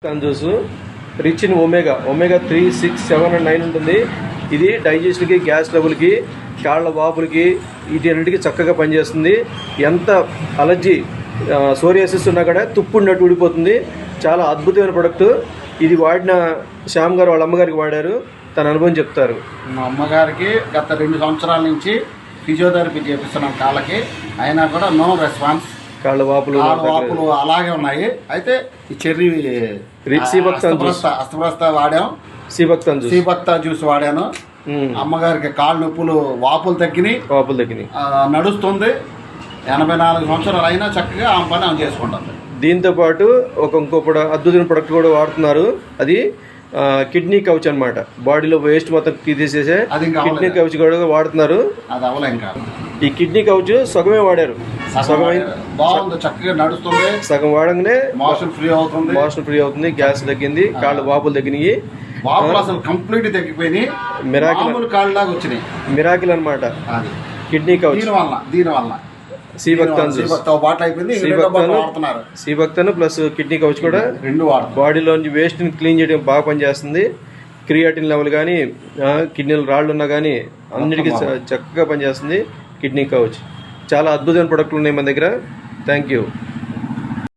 Juice rich in omega 3, 6, 7 and 9 ఉంటుంది. ఇది డైజెషన్కి, గ్యాస్ ట్రబుల్కి, కాళ్ళ వాపులకి వీటన్నిటికీ చక్కగా పనిచేస్తుంది. ఎంత అలర్జీ సోరియాసిస్ ఉన్నా కూడా తుప్పు ఉన్నట్టు ఊడిపోతుంది. చాలా అద్భుతమైన ప్రొడక్ట్. ఇది వాడిన శ్యామ్ గారు వాళ్ళ అమ్మగారికి వాడారు. తన అనుభవం చెప్తారు. మా అమ్మగారికి గత 2 సంవత్సరాల నుంచి ఫిజియోథెరపీ చేపిస్తున్నాం కాళ్ళకి, అయినా కూడా నో రెస్పాన్స్. కాళ్ళ వాపులు అలాగే ఉన్నాయి. అయితే ఈ చెర్రీ అస్తప్రస్త వాడాం, సీబక్తా జ్యూస్ వాడాను. అమ్మగారికి కాళ్ళు నొప్పులు, వాపులు తగ్గినాయి, నడుస్తుంది. 84 సంవత్సరాలు అయినా చక్కగా ఆమె పని ఆమె చేసుకుంటుంది. దీంతో పాటు ఇంకో అద్భుతమైన ప్రొడక్ట్ కూడా వాడుతున్నారు. అది కిడ్నీ కౌచ్ అన్నమాట. బాడీలో వేస్ట్ మొత్తం తీసేసే కిడ్నీ కౌచ్ కూడా వాడుతున్నారు. అది అవలే ఇంకా ఈ కిడ్నీ కౌచ్ సగమే వాడారు. బాగుంది, చక్కగా నడుస్తుంది. సగం వాడంగానే మోషన్ ఫ్రీ అవుతుంది, గ్యాస్ తగ్గింది, కాళ్ళు వాపులు తగ్గినాయి, వాపులు అసలు కంప్లీట్ తగ్గిపోయినాయి. మిరాకిల్ అన్నమాట. కిడ్నీ కౌచ్ దీనివల్ల సీబక్తాను ప్లస్ కిడ్నీ కౌచ్ కూడా బాడీలోంచి వేస్ట్ ని క్లీన్ చేయడం బాగా పనిచేస్తుంది. క్రియాటిన్ లెవెల్ కానీ, కిడ్నీలు రాళ్ళు ఉన్నా కానీ అన్నిటికీ చక్కగా పనిచేస్తుంది కిడ్నీ కౌచ్. చాలా అద్భుతమైన ప్రొడక్ట్లు ఉన్నాయి మన దగ్గర. Thank you.